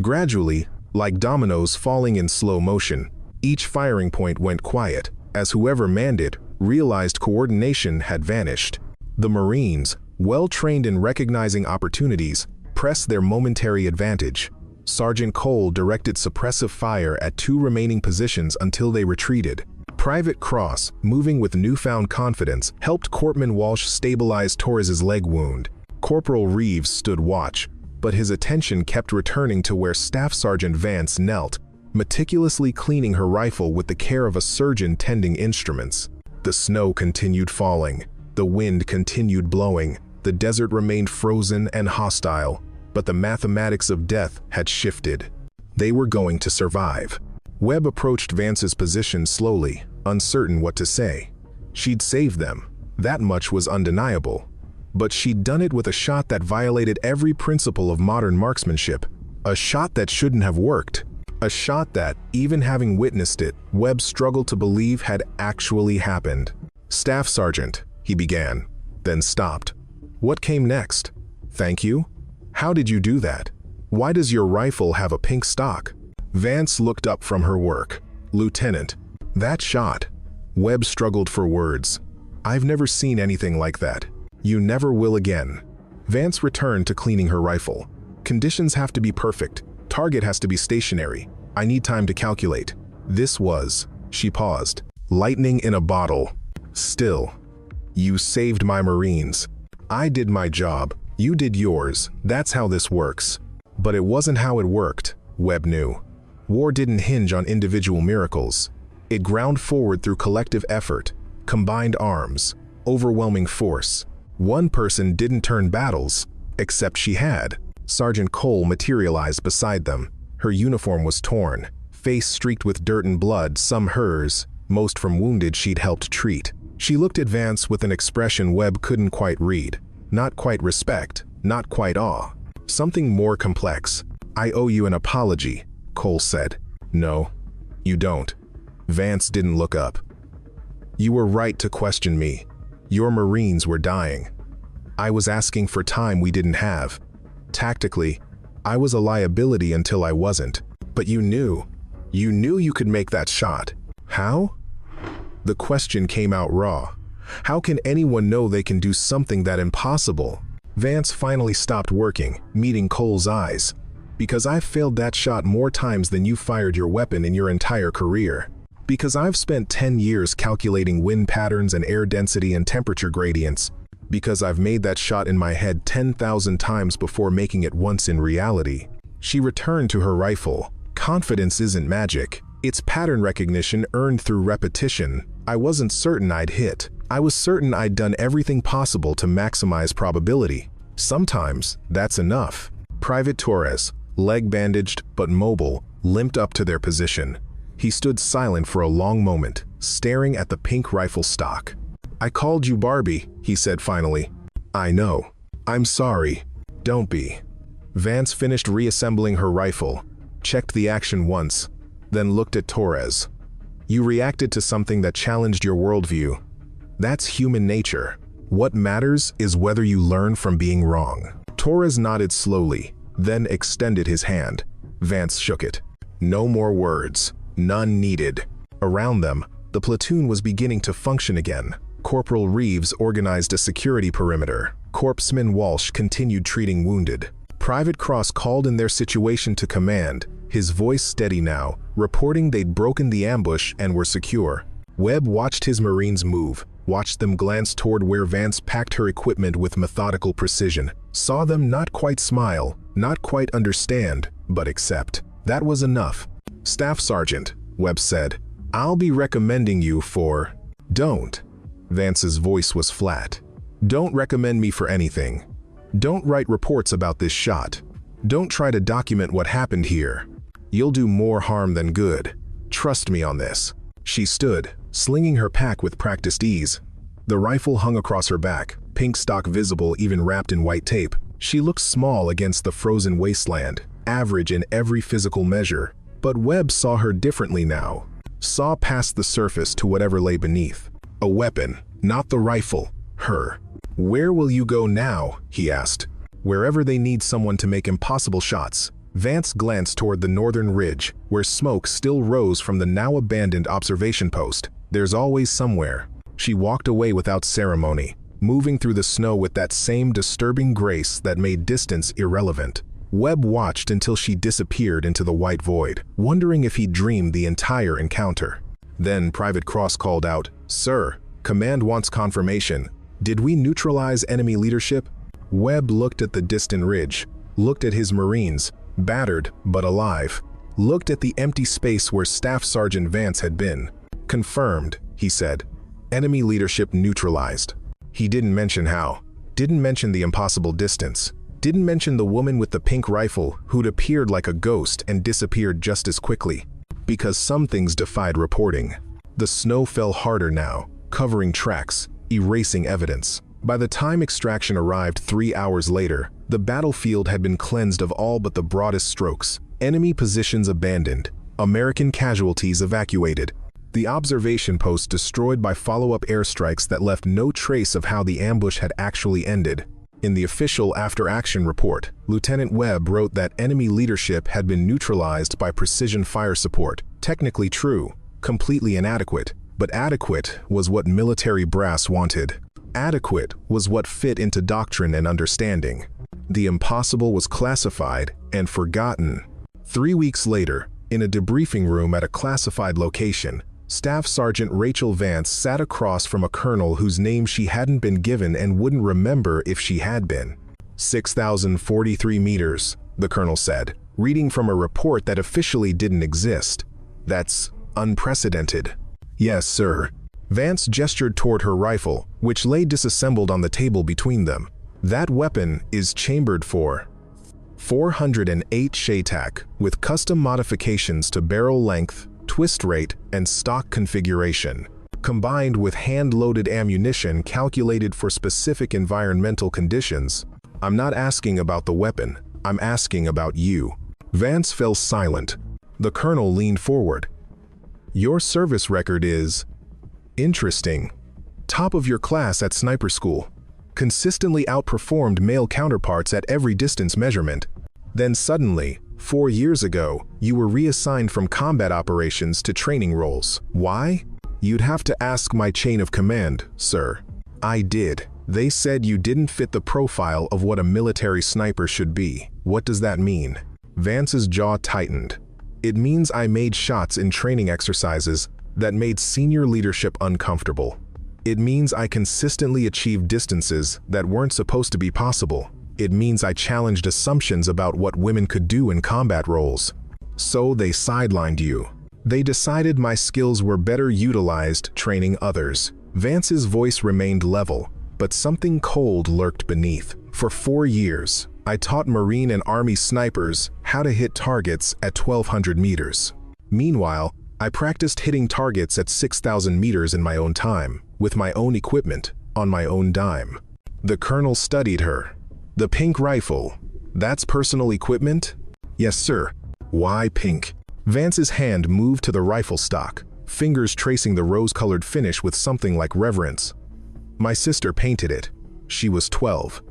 Gradually, like dominoes falling in slow motion, each firing point went quiet, as whoever manned it realized coordination had vanished. The Marines, well-trained in recognizing opportunities, pressed their momentary advantage. Sergeant Cole directed suppressive fire at 2 remaining positions until they retreated. Private Cross, moving with newfound confidence, helped Corpsman Walsh stabilize Torres's leg wound. Corporal Reeves stood watch, but his attention kept returning to where Staff Sergeant Vance knelt, meticulously cleaning her rifle with the care of a surgeon tending instruments. The snow continued falling. The wind continued blowing. The desert remained frozen and hostile, but the mathematics of death had shifted. They were going to survive. Webb approached Vance's position slowly, uncertain what to say. She'd saved them. That much was undeniable. But she'd done it with a shot that violated every principle of modern marksmanship. A shot that shouldn't have worked. A shot that, even having witnessed it, Webb struggled to believe had actually happened. Staff Sergeant, he began, then stopped. What came next? Thank you? How did you do that? Why does your rifle have a pink stock? Vance looked up from her work. Lieutenant, that shot. Webb struggled for words. I've never seen anything like that. You never will again. Vance returned to cleaning her rifle. Conditions have to be perfect. Target has to be stationary. I need time to calculate. This was, she paused, lightning in a bottle. Still, you saved my Marines. I did my job. You did yours. That's how this works. But it wasn't how it worked, Webb knew. War didn't hinge on individual miracles. It ground forward through collective effort, combined arms, overwhelming force. One person didn't turn battles, except she had. Sergeant Cole materialized beside them. Her uniform was torn, face streaked with dirt and blood, some hers, most from wounded she'd helped treat. She looked at Vance with an expression Webb couldn't quite read. Not quite respect, not quite awe. Something more complex. I owe you an apology, Cole said. No, you don't. Vance didn't look up. You were right to question me. Your Marines were dying. I was asking for time we didn't have. Tactically, I was a liability until I wasn't. But you knew. You knew you could make that shot. How? The question came out raw. How can anyone know they can do something that impossible? Vance finally stopped working, meeting Cole's eyes. Because I've failed that shot more times than you fired your weapon in your entire career. Because I've spent 10 years calculating wind patterns and air density and temperature gradients. Because I've made that shot in my head 10,000 times before making it once in reality. She returned to her rifle. Confidence isn't magic. It's pattern recognition earned through repetition. I wasn't certain I'd hit. I was certain I'd done everything possible to maximize probability. Sometimes, that's enough. Private Torres, leg bandaged but mobile, limped up to their position. He stood silent for a long moment, staring at the pink rifle stock. "I called you Barbie," he said finally. "I know. I'm sorry. Don't be." Vance finished reassembling her rifle, checked the action once, then looked at Torres. "You reacted to something that challenged your worldview. That's human nature. What matters is whether you learn from being wrong." Torres nodded slowly, then extended his hand. Vance shook it. No more words. None needed. Around them, the platoon was beginning to function again. Corporal Reeves organized a security perimeter. Corpsman Walsh continued treating wounded. Private Cross called in their situation to command, his voice steady now, reporting they'd broken the ambush and were secure. Webb watched his Marines move, watched them glance toward where Vance packed her equipment with methodical precision, saw them not quite smile, not quite understand, but accept. That was enough. "Staff Sergeant," Webb said, "I'll be recommending you for—" "Don't." Vance's voice was flat. "Don't recommend me for anything. Don't write reports about this shot. Don't try to document what happened here. You'll do more harm than good. Trust me on this." She stood, slinging her pack with practiced ease. The rifle hung across her back, pink stock visible even wrapped in white tape. She looked small against the frozen wasteland, average in every physical measure. But Webb saw her differently now. Saw past the surface to whatever lay beneath. A weapon, not the rifle, her. "Where will you go now?" he asked. "Wherever they need someone to make impossible shots." Vance glanced toward the northern ridge, where smoke still rose from the now abandoned observation post. "There's always somewhere." She walked away without ceremony, moving through the snow with that same disturbing grace that made distance irrelevant. Webb watched until she disappeared into the white void, wondering if he'd dreamed the entire encounter. Then Private Cross called out, "Sir, command wants confirmation. Did we neutralize enemy leadership?" Webb looked at the distant ridge, looked at his Marines, battered but alive, looked at the empty space where Staff Sergeant Vance had been. "Confirmed," he said. "Enemy leadership neutralized." He didn't mention how, didn't mention the impossible distance, didn't mention the woman with the pink rifle who'd appeared like a ghost and disappeared just as quickly. Because some things defied reporting. The snow fell harder now, covering tracks, erasing evidence. By the time extraction arrived 3 hours later, the battlefield had been cleansed of all but the broadest strokes. Enemy positions abandoned, American casualties evacuated. The observation post destroyed by follow-up airstrikes that left no trace of how the ambush had actually ended. In the official after-action report, Lieutenant Webb wrote that enemy leadership had been neutralized by precision fire support. Technically true, completely inadequate, but adequate was what military brass wanted. Adequate was what fit into doctrine and understanding. The impossible was classified and forgotten. 3 weeks later, in a debriefing room at a classified location, Staff Sergeant Rachel Vance sat across from a colonel whose name she hadn't been given and wouldn't remember if she had been. 6,043 meters, the colonel said, reading from a report that officially didn't exist. "That's unprecedented." "Yes, sir." Vance gestured toward her rifle, which lay disassembled on the table between them. "That weapon is chambered for 408 SHATAC, with custom modifications to barrel length, twist rate, and stock configuration, combined with hand-loaded ammunition calculated for specific environmental conditions. I'm not asking about the weapon, I'm asking about you." Vance fell silent. The colonel leaned forward. "Your service record is interesting. Top of your class at sniper school. Consistently outperformed male counterparts at every distance measurement. Then suddenly, 4 years ago, you were reassigned from combat operations to training roles. Why? You'd have to ask my chain of command, sir. I did. They said you didn't fit the profile of what a military sniper should be. What does that mean? Vance's jaw tightened. It means I made shots in training exercises that made senior leadership uncomfortable. It means I consistently achieved distances that weren't supposed to be possible. It means I challenged assumptions about what women could do in combat roles. So they sidelined you. They decided my skills were better utilized training others. Vance's voice remained level, but something cold lurked beneath. For 4 years, I taught Marine and Army snipers how to hit targets at 1,200 meters. Meanwhile, I practiced hitting targets at 6,000 meters in my own time, with my own equipment, on my own dime. The colonel studied her. The pink rifle, that's personal equipment? Yes, sir. Why pink? Vance's hand moved to the rifle stock, fingers tracing the rose-colored finish with something like reverence. My sister painted it. She was 12.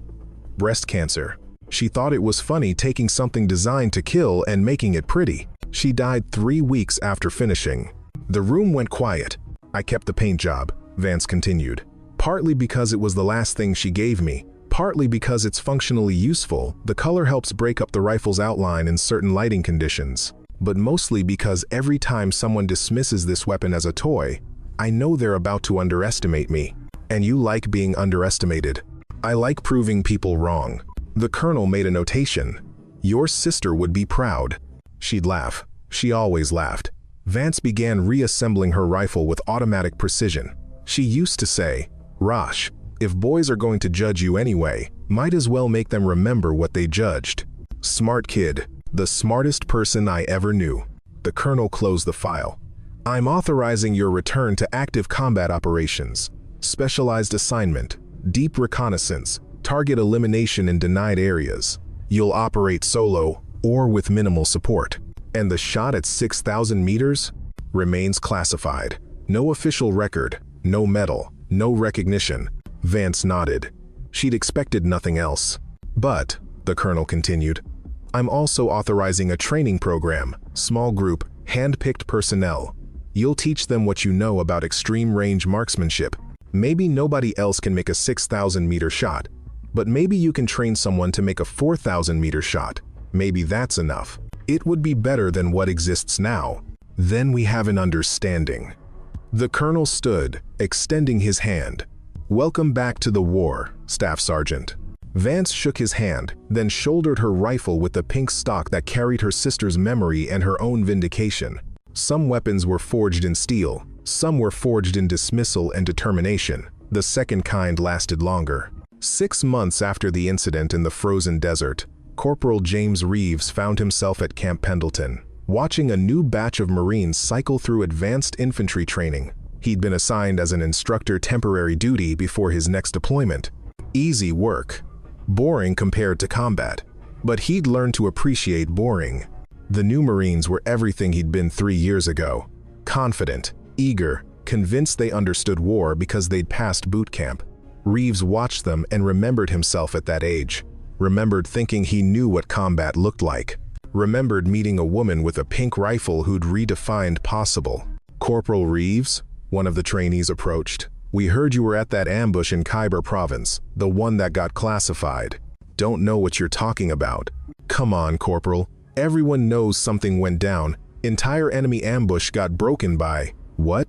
Breast cancer. She thought it was funny taking something designed to kill and making it pretty. She died 3 weeks after finishing. The room went quiet. I kept the paint job, Vance continued. Partly because it was the last thing she gave me, partly because it's functionally useful. The color helps break up the rifle's outline in certain lighting conditions. But mostly because every time someone dismisses this weapon as a toy, I know they're about to underestimate me. And you like being underestimated. I like proving people wrong. The colonel made a notation. Your sister would be proud. She'd laugh. She always laughed. Vance began reassembling her rifle with automatic precision. She used to say, "Rosh, if boys are going to judge you anyway, might as well make them remember what they judged." Smart kid. The smartest person I ever knew. The colonel closed the file. I'm authorizing your return to active combat operations. Specialized assignment, deep reconnaissance, target elimination in denied areas. You'll operate solo or with minimal support. And the shot at 6,000 meters remains classified. No official record, no medal, no recognition. Vance nodded. She'd expected nothing else. But, the colonel continued, I'm also authorizing a training program, small group, hand-picked personnel. You'll teach them what you know about extreme range marksmanship. Maybe nobody else can make a 6,000-meter shot, but maybe you can train someone to make a 4,000-meter shot. Maybe that's enough. It would be better than what exists now. Then we have an understanding. The colonel stood, extending his hand. Welcome back to the war, Staff Sergeant. Vance shook his hand, then shouldered her rifle with the pink stock that carried her sister's memory and her own vindication. Some weapons were forged in steel, some were forged in dismissal and determination. The second kind lasted longer. 6 months after the incident in the frozen desert, Corporal James Reeves found himself at Camp Pendleton, watching a new batch of Marines cycle through advanced infantry training. He'd been assigned as an instructor temporary duty before his next deployment. Easy work. Boring compared to combat. But he'd learned to appreciate boring. The new Marines were everything he'd been 3 years ago. Confident, eager, convinced they understood war because they'd passed boot camp. Reeves watched them and remembered himself at that age. Remembered thinking he knew what combat looked like. Remembered meeting a woman with a pink rifle who'd redefined possible. Corporal Reeves, one of the trainees approached. We heard you were at that ambush in Khyber province, the one that got classified. Don't know what you're talking about. Come on, Corporal. Everyone knows something went down. Entire enemy ambush got broken by, what?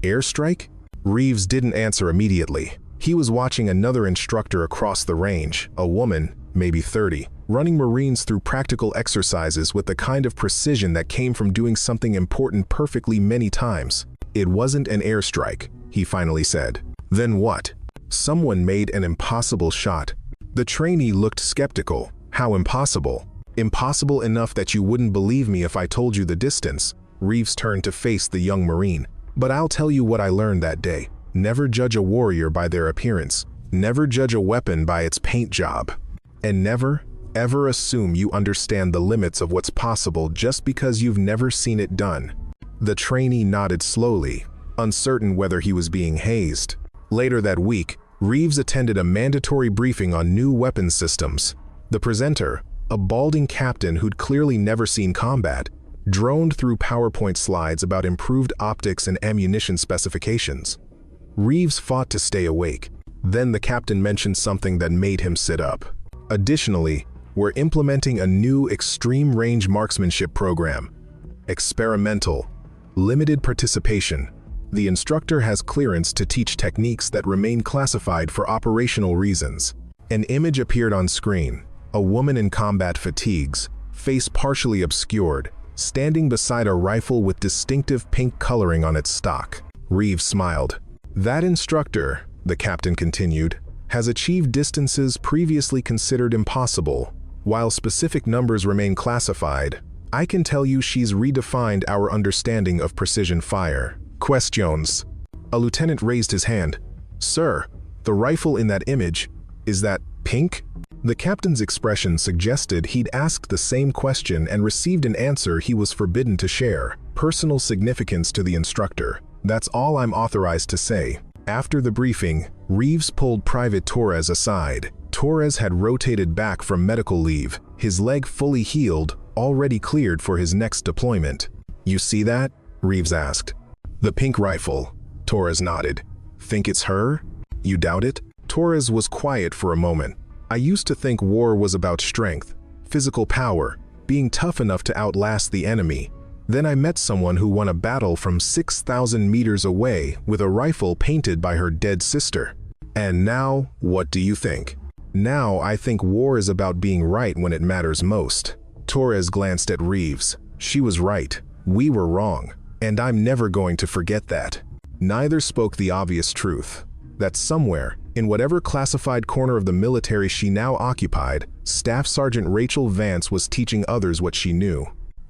Airstrike? Reeves didn't answer immediately. He was watching another instructor across the range, a woman, maybe 30, running Marines through practical exercises with the kind of precision that came from doing something important perfectly many times. It wasn't an airstrike, he finally said. Then what? Someone made an impossible shot. The trainee looked skeptical. How impossible? Impossible enough that you wouldn't believe me if I told you the distance. Reeves turned to face the young Marine. But I'll tell you what I learned that day. Never judge a warrior by their appearance. Never judge a weapon by its paint job. And never, ever assume you understand the limits of what's possible just because you've never seen it done. The trainee nodded slowly, uncertain whether he was being hazed. Later that week, Reeves attended a mandatory briefing on new weapons systems. The presenter, a balding captain who'd clearly never seen combat, droned through PowerPoint slides about improved optics and ammunition specifications. Reeves fought to stay awake. Then the captain mentioned something that made him sit up. Additionally, we're implementing a new extreme-range marksmanship program. Experimental, limited participation. The instructor has clearance to teach techniques that remain classified for operational reasons. An image appeared on screen, a woman in combat fatigues, face partially obscured, standing beside a rifle with distinctive pink coloring on its stock. Reeves smiled. That instructor, the captain continued, has achieved distances previously considered impossible. While specific numbers remain classified, I can tell you she's redefined our understanding of precision fire. Questions. A lieutenant raised his hand. Sir, the rifle in that image, is that pink? The captain's expression suggested he'd asked the same question and received an answer he was forbidden to share. Personal significance to the instructor. That's all I'm authorized to say. After the briefing, Reeves pulled Private Torres aside. Torres had rotated back from medical leave, his leg fully healed, already cleared for his next deployment. You see that? Reeves asked. The pink rifle. Torres nodded. Think it's her? You doubt it? Torres was quiet for a moment. I used to think war was about strength, physical power, being tough enough to outlast the enemy. Then I met someone who won a battle from 6,000 meters away with a rifle painted by her dead sister. And now, what do you think? Now I think war is about being right when it matters most. Torres glanced at Reeves. She was right. We were wrong. And I'm never going to forget that. Neither spoke the obvious truth. That somewhere, in whatever classified corner of the military she now occupied, Staff Sergeant Rachel Vance was teaching others what she knew.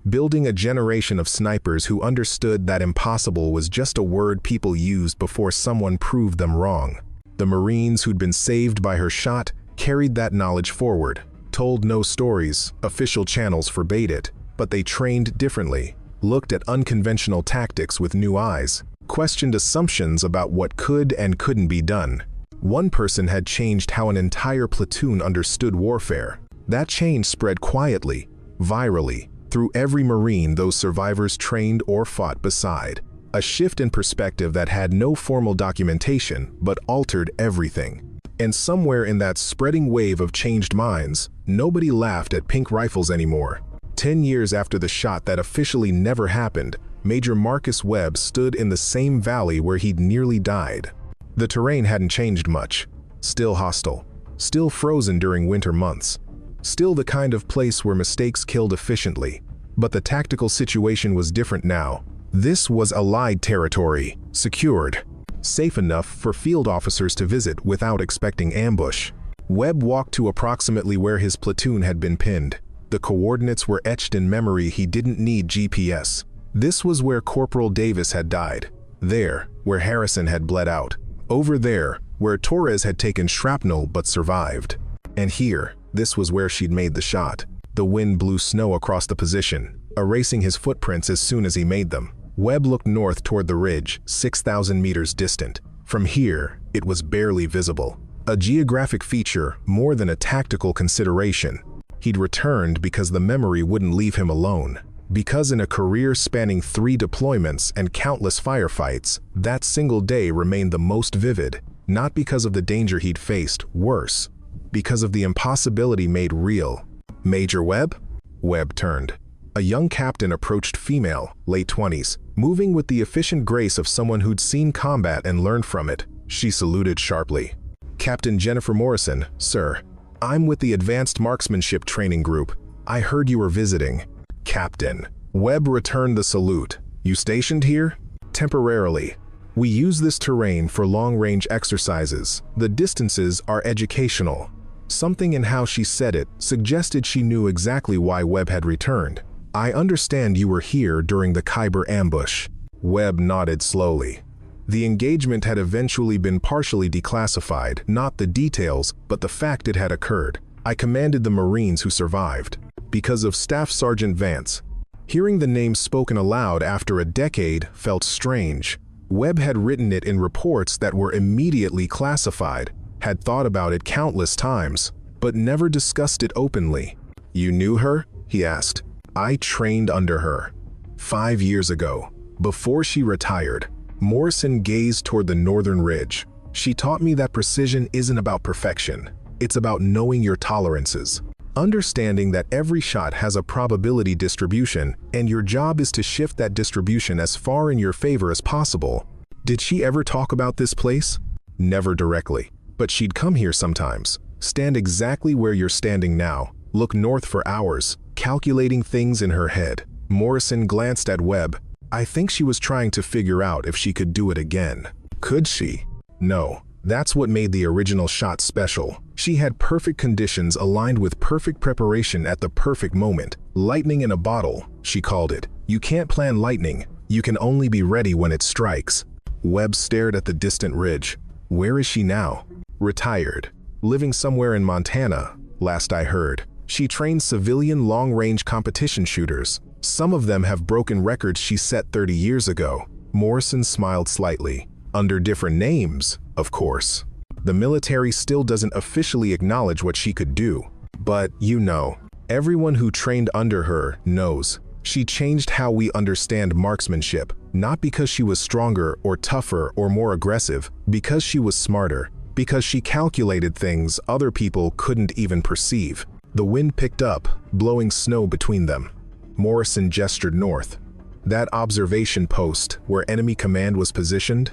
Building a generation of snipers who understood that impossible was just a word people used before someone proved them wrong. The Marines who'd been saved by her shot carried that knowledge forward, told no stories, official channels forbade it, but they trained differently, looked at unconventional tactics with new eyes, questioned assumptions about what could and couldn't be done. One person had changed how an entire platoon understood warfare. That change spread quietly, virally, through every Marine those survivors trained or fought beside. A shift in perspective that had no formal documentation but altered everything. And somewhere in that spreading wave of changed minds, nobody laughed at pink rifles anymore. 10 years after the shot that officially never happened, Major Marcus Webb stood in the same valley where he'd nearly died. The terrain hadn't changed much. Still hostile. Still frozen during winter months. Still the kind of place where mistakes killed efficiently. But the tactical situation was different now. This was Allied territory, secured, safe enough for field officers to visit without expecting ambush. Webb walked to approximately where his platoon had been pinned. The coordinates were etched in memory. He didn't need GPS. This was where Corporal Davis had died. There, where Harrison had bled out. Over there, where Torres had taken shrapnel but survived. And here, this was where she'd made the shot. The wind blew snow across the position, erasing his footprints as soon as he made them. Webb looked north toward the ridge, 6,000 meters distant. From here, it was barely visible. A geographic feature more than a tactical consideration. He'd returned because the memory wouldn't leave him alone. Because in a career spanning 3 deployments and countless firefights, that single day remained the most vivid. Not because of the danger he'd faced, worse, because of the impossibility made real. Major Webb? Webb turned. A young captain approached, female, late 20s, moving with the efficient grace of someone who'd seen combat and learned from it. She saluted sharply. Captain Jennifer Morrison, sir. I'm with the Advanced Marksmanship Training Group. I heard you were visiting. Captain. Webb returned the salute. You stationed here? Temporarily. We use this terrain for long-range exercises. The distances are educational. Something in how she said it suggested she knew exactly why Webb had returned. I understand you were here during the Khyber ambush. Webb nodded slowly. The engagement had eventually been partially declassified, not the details, but the fact it had occurred. I commanded the Marines who survived. Because of Staff Sergeant Vance. Hearing the name spoken aloud after a decade felt strange. Webb had written it in reports that were immediately classified, had thought about it countless times, but never discussed it openly. You knew her? He asked. I trained under her. 5 years ago, before she retired, Morrison gazed toward the northern ridge. She taught me that precision isn't about perfection. It's about knowing your tolerances. Understanding that every shot has a probability distribution, and your job is to shift that distribution as far in your favor as possible. Did she ever talk about this place? Never directly, but she'd come here sometimes, stand exactly where you're standing now, look north for hours, calculating things in her head. Morrison glanced at Webb. I think she was trying to figure out if she could do it again. Could she? No. That's what made the original shot special. She had perfect conditions aligned with perfect preparation at the perfect moment. Lightning in a bottle, she called it. You can't plan lightning. You can only be ready when it strikes. Webb stared at the distant ridge. Where is she now? Retired. Living somewhere in Montana, last I heard. She trains civilian long-range competition shooters. Some of them have broken records she set 30 years ago. Morrison smiled slightly. Under different names, of course. The military still doesn't officially acknowledge what she could do. But, you know, everyone who trained under her knows. She changed how we understand marksmanship, not because she was stronger or tougher or more aggressive, because she was smarter, because she calculated things other people couldn't even perceive. The wind picked up, blowing snow between them. Morrison gestured north. That observation post, where enemy command was positioned,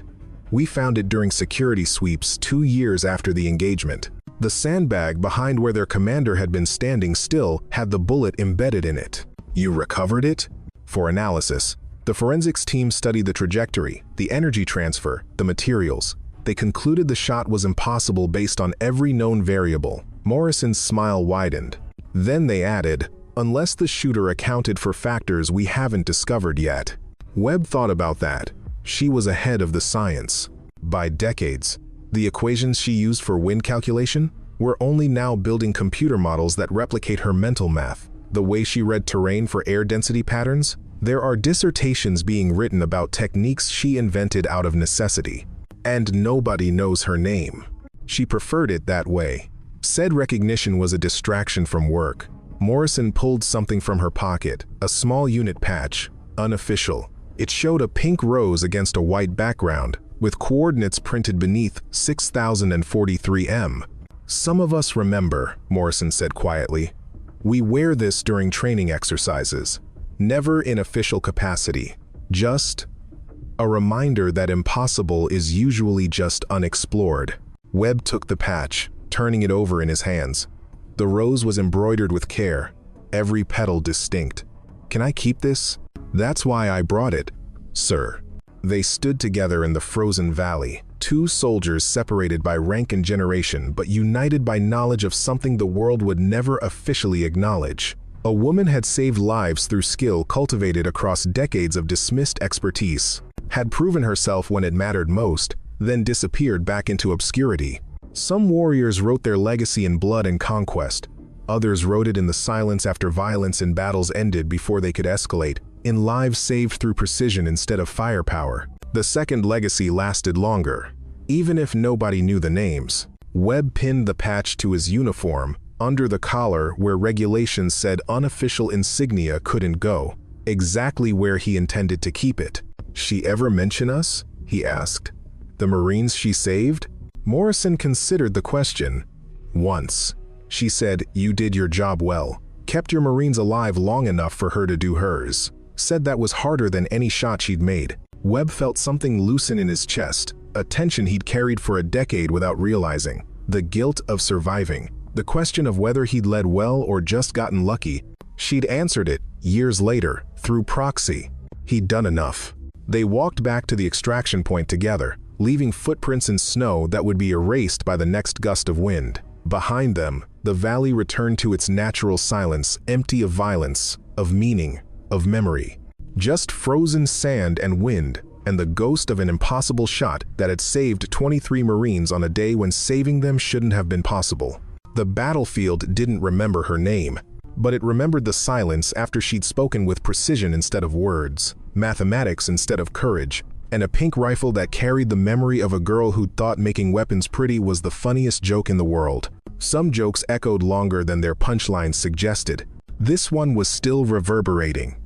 we found it during security sweeps 2 years after the engagement. The sandbag behind where their commander had been standing still had the bullet embedded in it. You recovered it? For analysis. The forensics team studied the trajectory, the energy transfer, the materials. They concluded the shot was impossible based on every known variable. Morrison's smile widened. Then they added, unless the shooter accounted for factors we haven't discovered yet. Webb thought about that. She was ahead of the science. By decades. The equations she used for wind calculation? We're only now building computer models that replicate her mental math. The way she read terrain for air density patterns? There are dissertations being written about techniques she invented out of necessity. And nobody knows her name. She preferred it that way. Said recognition was a distraction from work. Morrison pulled something from her pocket, a small unit patch, unofficial. It showed a pink rose against a white background, with coordinates printed beneath 6043 M. Some of us remember, Morrison said quietly. We wear this during training exercises. Never in official capacity. Just a reminder that impossible is usually just unexplored. Webb took the patch, turning it over in his hands. The rose was embroidered with care, every petal distinct. Can I keep this? That's why I brought it, sir. They stood together in the frozen valley, two soldiers separated by rank and generation but united by knowledge of something the world would never officially acknowledge. A woman had saved lives through skill cultivated across decades of dismissed expertise, had proven herself when it mattered most, then disappeared back into obscurity. Some warriors wrote their legacy in blood and conquest. Others wrote it in the silence after violence and battles ended before they could escalate, in lives saved through precision instead of firepower. The second legacy lasted longer, even if nobody knew the names. Webb pinned the patch to his uniform, under the collar where regulations said unofficial insignia couldn't go, exactly where he intended to keep it. She ever mention us? He asked. The Marines she saved? Morrison considered the question. Once. She said, you did your job well. Kept your Marines alive long enough for her to do hers. Said that was harder than any shot she'd made. Webb felt something loosen in his chest, a tension he'd carried for a decade without realizing. The guilt of surviving. The question of whether he'd led well or just gotten lucky. She'd answered it, years later, through proxy. He'd done enough. They walked back to the extraction point together, leaving footprints in snow that would be erased by the next gust of wind. Behind them, the valley returned to its natural silence, empty of violence, of meaning, of memory. Just frozen sand and wind, and the ghost of an impossible shot that had saved 23 Marines on a day when saving them shouldn't have been possible. The battlefield didn't remember her name, but it remembered the silence after she'd spoken with precision instead of words, mathematics instead of courage, and a pink rifle that carried the memory of a girl who thought making weapons pretty was the funniest joke in the world. Some jokes echoed longer than their punchlines suggested. This one was still reverberating,